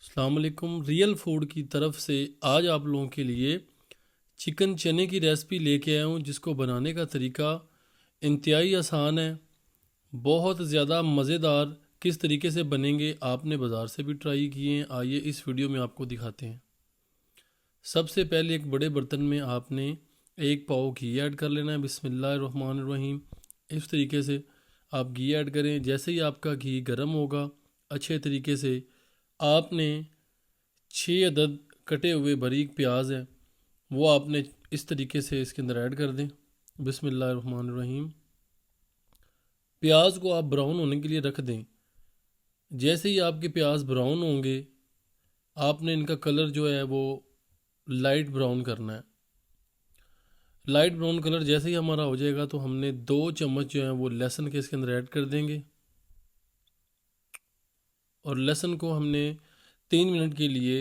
अस्सलाम वालेकुम। Real food की तरफ से आज आप लोगों के लिए चिकन चने की रेसिपी लेके आया हूँ, जिसको बनाने का तरीका इंतहाई आसान है। बहुत ज़्यादा मज़ेदार। किस तरीके से बनेंगे आपने बाज़ार से भी ट्राई किए हैं, आइए इस वीडियो में आपको दिखाते हैं। सबसे पहले एक बड़े बर्तन में आपने एक पाव घी ऐड कर लेना है। बिस्मिल्लाहिर्रहमानिर्रहीम। इस तरीके से आप घी ऐड करें। जैसे ही आपका घी गर्म होगा अच्छे तरीके से, आपने 6 अदद कटे हुए बारीक प्याज हैं, वो आपने इस तरीके से इसके अंदर ऐड कर दें। बिस्मिल्लाहिर्रहमानिर्रहीम। प्याज को आप ब्राउन होने के लिए रख दें। जैसे ही आपके प्याज ब्राउन होंगे, आपने इनका कलर जो है वो लाइट ब्राउन करना है। लाइट ब्राउन कलर जैसे ही हमारा हो जाएगा तो हमने 2 चम्मच जो है वो लहसुन के इसके अंदर ऐड कर देंगे, और लहसुन को हमने 3 मिनट के लिए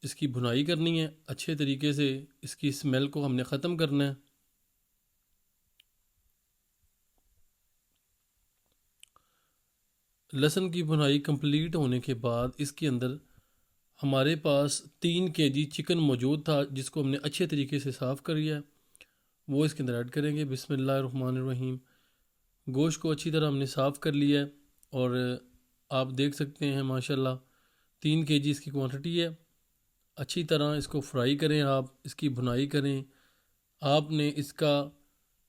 इसकी भुनाई करनी है। अच्छे तरीके से इसकी स्मेल को हमने ख़त्म करना है। लहसुन की भुनाई कंप्लीट होने के बाद इसके अंदर हमारे पास 3 kg चिकन मौजूद था, जिसको हमने अच्छे तरीके से साफ़ कर लिया है। वो इसके अंदर ऐड करेंगे। बिस्मिल्लाहिर्रहमानिर्रहीम। गोश्त को अच्छी तरह हमने साफ़ कर लिया है, और आप देख सकते हैं माशाल्लाह 3 kg इसकी क्वांटिटी है। अच्छी तरह इसको फ्राई करें, आप इसकी भुनाई करें। आपने इसका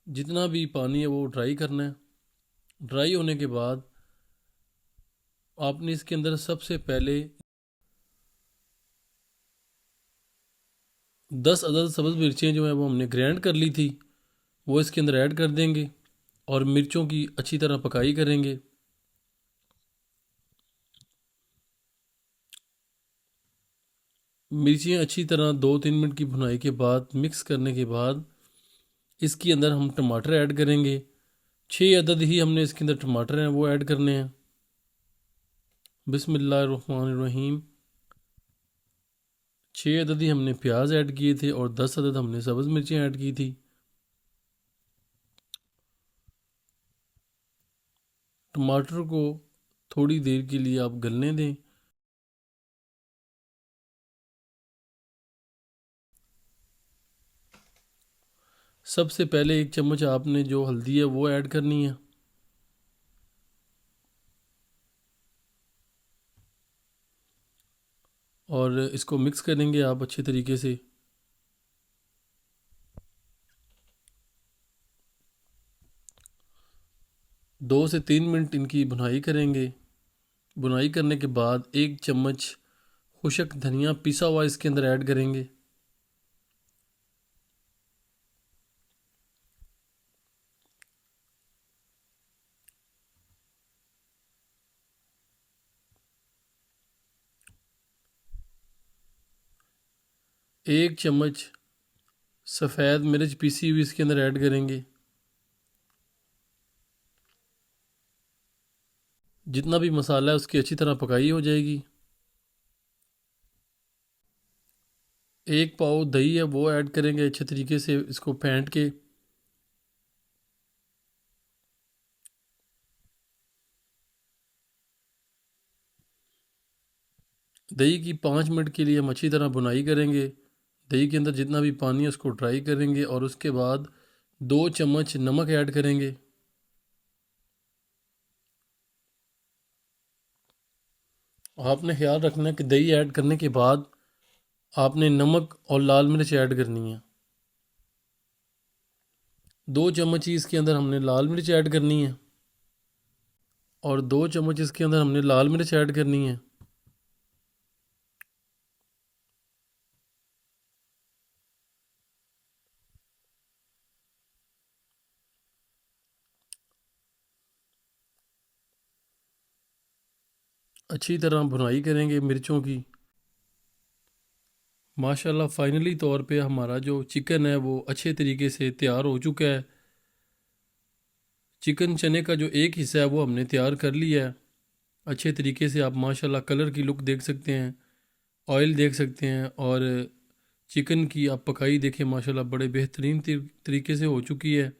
जितना भी पानी है वो ड्राई करना है। ड्राई होने के बाद आपने इसके अंदर सबसे पहले 10 अदद सब्ज़ मिर्चें जो हैं वो हमने ग्राइंड कर ली थी, वो इसके अंदर ऐड कर देंगे, और मिर्चों की अच्छी तरह पकाई करेंगे। मिर्चें अच्छी तरह 2-3 मिनट की भुनाई के बाद मिक्स करने के बाद इसके अंदर हम टमाटर ऐड करेंगे। 6 अदद ही हमने इसके अंदर टमाटर हैं वो ऐड करने हैं। बिस्मिल्लाहिर्रहमानिर्रहीम। 6 अदद ही हमने प्याज ऐड किए थे, और 10 अदद हमने सब्ज़ मिर्चें ऐड की थी। टमाटर को थोड़ी देर के लिए आप गलने दें। सबसे पहले 1 चम्मच आपने जो हल्दी है वो ऐड करनी है, और इसको मिक्स करेंगे आप अच्छे तरीके से। 2 से 3 मिनट इनकी भुनाई करेंगे। भुनाई करने के बाद 1 चम्मच खुशक धनिया पिसा हुआ इसके अंदर ऐड करेंगे। एक चम्मच सफ़ेद मिर्च पीसी हुई इसके अंदर ऐड करेंगे। जितना भी मसाला है उसकी अच्छी तरह पकाई हो जाएगी। 1 पाव दही है वो ऐड करेंगे अच्छे तरीके से इसको फेंट के। दही की 5 मिनट के लिए हम अच्छी तरह भुनाई करेंगे। दही के अंदर जितना भी पानी है उसको ड्राई करेंगे, और उसके बाद 2 चम्मच नमक ऐड करेंगे। आपने ख्याल रखना है कि दही ऐड करने के बाद आपने नमक और लाल मिर्च ऐड करनी है। 2 चम्मच ही इसके अंदर हमने लाल मिर्च ऐड करनी है, और 2 चम्मच इसके अंदर हमने लाल मिर्च ऐड करनी है। अच्छी तरह भुनाई करेंगे मिर्चों की। माशाल्लाह फाइनली तौर पे हमारा जो चिकन है वो अच्छे तरीके से तैयार हो चुका है। चिकन चने का जो एक हिस्सा है वो हमने तैयार कर लिया है अच्छे तरीके से। आप माशाल्लाह कलर की लुक देख सकते हैं, ऑयल देख सकते हैं, और चिकन की आप पकाई देखें माशाल्लाह बड़े बेहतरीन तरीके से हो चुकी है।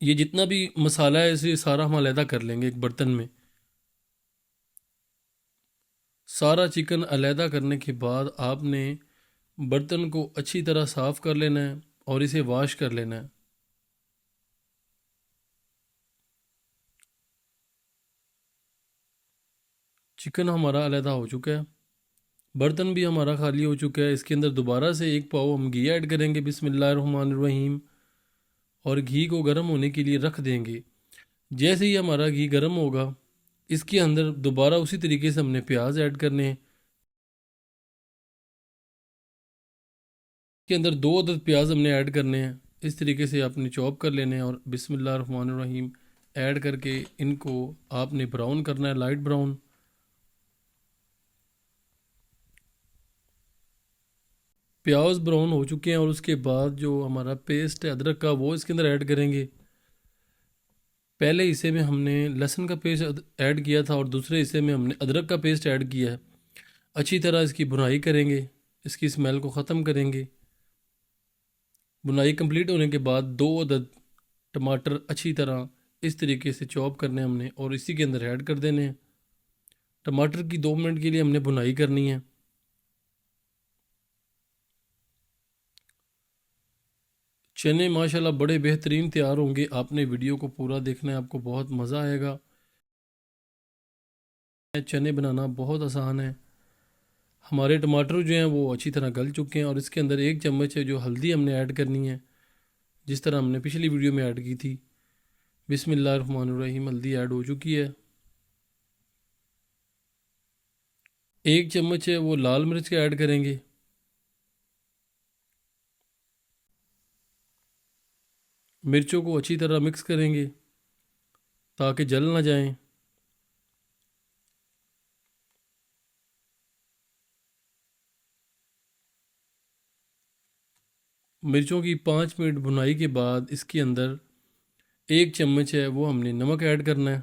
ये जितना भी मसाला है इसे सारा हम अलहदा कर लेंगे एक बर्तन में। सारा चिकन अलहदा करने के बाद आपने बर्तन को अच्छी तरह साफ़ कर लेना है और इसे वॉश कर लेना है। चिकन हमारा अलहदा हो चुका है, बर्तन भी हमारा खाली हो चुका है। इसके अंदर दोबारा से एक पाव हम घी ऐड करेंगे बिस्मिल्लाहिर्रहमानिर्रहीम, और घी को गर्म होने के लिए रख देंगे। जैसे ही हमारा घी गर्म होगा, इसके अंदर दोबारा उसी तरीके से हमने प्याज ऐड करने हैं। इसके अंदर 2 अदद प्याज हमने ऐड करने हैं। इस तरीके से आपने चॉप कर लेने हैं और बिस्मिल्लाहिर्रहमानिर्रहीम ऐड करके इनको आपने ब्राउन करना है, लाइट ब्राउन। प्याज ब्राउन हो चुके हैं और उसके बाद जो हमारा पेस्ट है अदरक का, वो इसके अंदर ऐड करेंगे। पहले हिस्से में हमने लहसुन का पेस्ट ऐड किया था और दूसरे हिस्से में हमने अदरक का पेस्ट ऐड किया है। अच्छी तरह इसकी भुनाई करेंगे, इसकी स्मेल को ख़त्म करेंगे। भुनाई कंप्लीट होने के बाद 2 अदद टमाटर अच्छी तरह इस तरीके से चॉप करने हैं हमने और इसी के अंदर ऐड कर देने हैं। टमाटर की 2 मिनट के लिए हमने भुनाई करनी है। चने माशाल्लाह बड़े बेहतरीन तैयार होंगे। आपने वीडियो को पूरा देखना है, आपको बहुत मज़ा आएगा। चने बनाना बहुत आसान है। हमारे टमाटर जो हैं वो अच्छी तरह गल चुके हैं और इसके अंदर 1 चम्मच है जो हल्दी हमने ऐड करनी है, जिस तरह हमने पिछली वीडियो में ऐड की थी। बिस्मिल्लाहिर्रहमानिर्रहीम, हल्दी ऐड हो चुकी है। 1 चम्मच है वो लाल मिर्च का ऐड करेंगे। मिर्चों को अच्छी तरह मिक्स करेंगे ताकि जल ना जाएं। मिर्चों की 5 मिनट भुनाई के बाद इसके अंदर 1 चम्मच है वो हमने नमक ऐड करना है।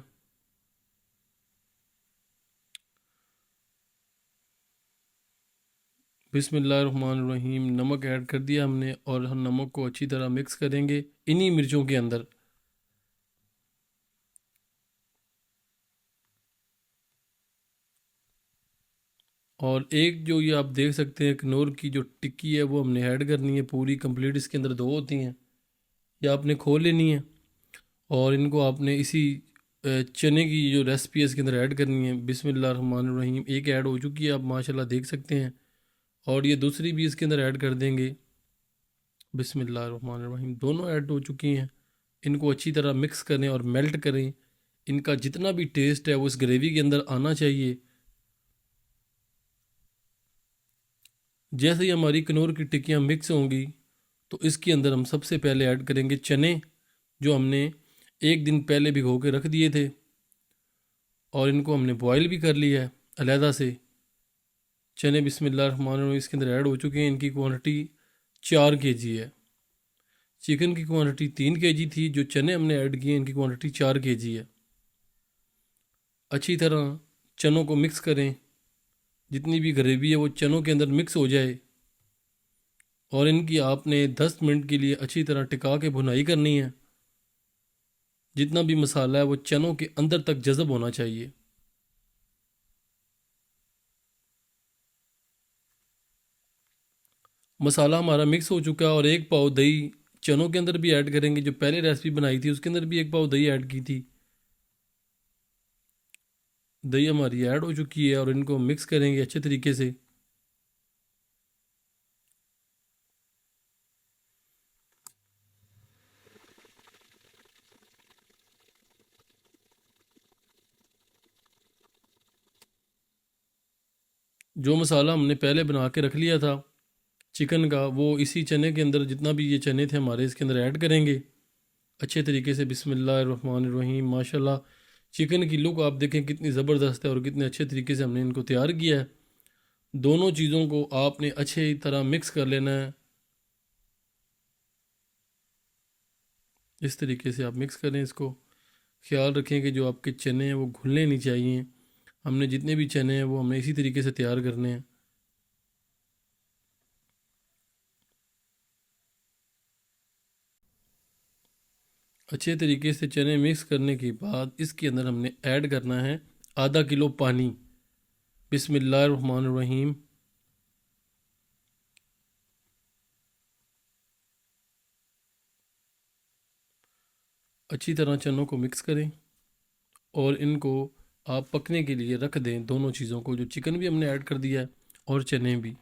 बिस्मिल्लाहिर्रहमानिर्रहीम, नमक ऐड कर दिया हमने और हम नमक को अच्छी तरह मिक्स करेंगे इन्हीं मिर्चों के अंदर। और एक जो ये आप देख सकते हैं किन्नौर की जो टिक्की है वो हमने ऐड करनी है पूरी कंप्लीट। इसके अंदर 2 होती हैं, ये आपने खोल लेनी है और इनको आपने इसी चने की जो रेसिपी है इसके अंदर ऐड करनी है। बिस्मिल्लाहिर्रहमानिर्रहीम, एक ऐड हो चुकी है, आप माशाल्लाह देख सकते हैं। और ये दूसरी भी इसके अंदर ऐड कर देंगे। बिस्मिल्लाहिर्रहमानिर्रहीम, दोनों ऐड हो चुकी हैं। इनको अच्छी तरह मिक्स करें और मेल्ट करें। इनका जितना भी टेस्ट है वो इस ग्रेवी के अंदर आना चाहिए। जैसे ही हमारी किन्नौर की टिक्कियाँ मिक्स होंगी तो इसके अंदर हम सबसे पहले ऐड करेंगे चने, जो हमने 1 दिन पहले भिगो के रख दिए थे और इनको हमने बॉयल भी कर लिया है अलहदा से। चने बिस्मिल्लाहिर्रहमानिर्रहीम इसके अंदर ऐड हो चुके हैं। इनकी क्वांटिटी 4 kg है। चिकन की क्वांटिटी 3 kg थी, जो चने हमने ऐड किए इनकी क्वांटिटी 4 kg है। अच्छी तरह चनों को मिक्स करें, जितनी भी ग्रेवी है वो चनों के अंदर मिक्स हो जाए और इनकी आपने 10 मिनट के लिए अच्छी तरह टिका के भुनाई करनी है। जितना भी मसाला है वो चनों के अंदर तक जज़ब होना चाहिए। मसाला हमारा मिक्स हो चुका है और 1 पाव दही चनों के अंदर भी ऐड करेंगे। जो पहले रेसिपी बनाई थी उसके अंदर भी 1 पाव दही ऐड की थी। दही हमारी ऐड हो चुकी है और इनको मिक्स करेंगे अच्छे तरीके से। जो मसाला हमने पहले बना के रख लिया था चिकन का, वो इसी चने के अंदर, जितना भी ये चने थे हमारे, इसके अंदर ऐड करेंगे अच्छे तरीके से। बिस्मिल्लाहिर्रहमानिर्रहीम, माशाल्लाह चिकन की लुक आप देखें कितनी ज़बरदस्त है और कितने अच्छे तरीके से हमने इनको तैयार किया है। दोनों चीज़ों को आपने अच्छे तरह मिक्स कर लेना है। इस तरीके से आप मिक्स करें इसको। ख्याल रखें कि जो आपके चने हैं वो घुलने नहीं चाहिए। हमने जितने भी चने हैं वो हमने इसी तरीके से तैयार करने हैं। अच्छे तरीके से चने मिक्स करने के बाद इसके अंदर हमने ऐड करना है ½ किलो पानी। बिस्मिल्लाहिर्रहमानिर्रहीम। अच्छी तरह चनों को मिक्स करें और इनको आप पकने के लिए रख दें। दोनों चीज़ों को, जो चिकन भी हमने ऐड कर दिया है और चने भी,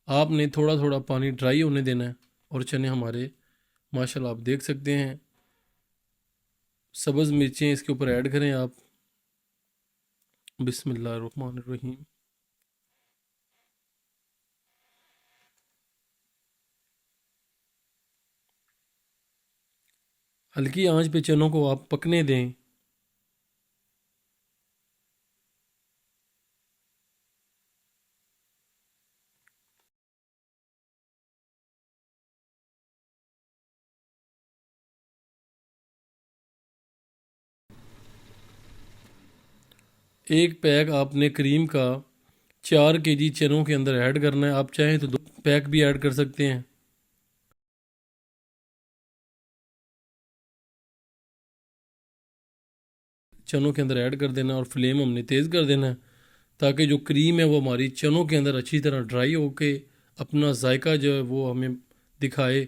आपने थोड़ा थोड़ा पानी ड्राई होने देना है। और चने हमारे माशाल्लाह आप देख सकते हैं। सब्ज़ मिर्चें इसके ऊपर ऐड करें आप। बिस्मिल्लाहिर्रहमानिर्रहीम। हल्की आंच पे चनों को आप पकने दें। एक पैक आपने क्रीम का 4 kg चनों के अंदर ऐड करना है। आप चाहें तो 2 पैक भी ऐड कर सकते हैं। चनों के अंदर ऐड कर देना और फ्लेम हमने तेज़ कर देना है, ताकि जो क्रीम है वो हमारी चनों के अंदर अच्छी तरह ड्राई होके अपना जायका जो है वो हमें दिखाए।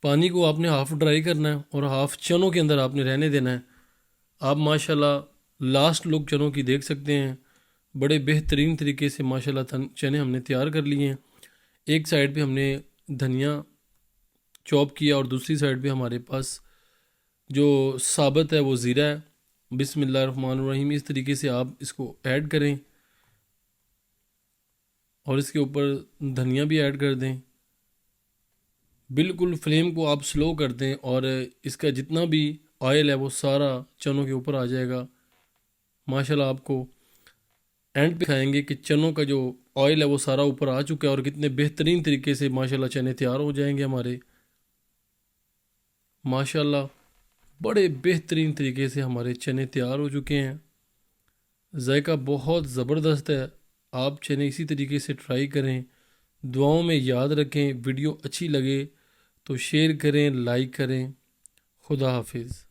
पानी को आपने हाफ़ ड्राई करना है और हाफ़ चनों के अंदर आपने रहने देना है। आप माशाल्लाह लास्ट लुक चनों की देख सकते हैं। बड़े बेहतरीन तरीके से माशाल्लाह चने हमने तैयार कर लिए हैं। एक साइड पे हमने धनिया चॉप किया और दूसरी साइड पे हमारे पास जो साबुत है वो ज़ीरा है। बिस्मिल्लाहिर्रहमानिर्रहीम। इस तरीके से आप इसको ऐड करें और इसके ऊपर धनिया भी ऐड कर दें। बिल्कुल फ्लेम को आप स्लो कर दें और इसका जितना भी ऑयल है वो सारा चनों के ऊपर आ जाएगा। माशाल्लाह आपको एंड पे दिखाएंगे कि चनों का जो ऑयल है वो सारा ऊपर आ चुका है और कितने बेहतरीन तरीके से माशाल्लाह चने तैयार हो जाएंगे हमारे। माशाल्लाह बड़े बेहतरीन तरीके से हमारे चने तैयार हो चुके हैं। जायका बहुत ज़बरदस्त है। आप चने इसी तरीके से ट्राई करें। दुआओं में याद रखें। वीडियो अच्छी लगे तो शेयर करें, लाइक करें। खुदा हाफिज़।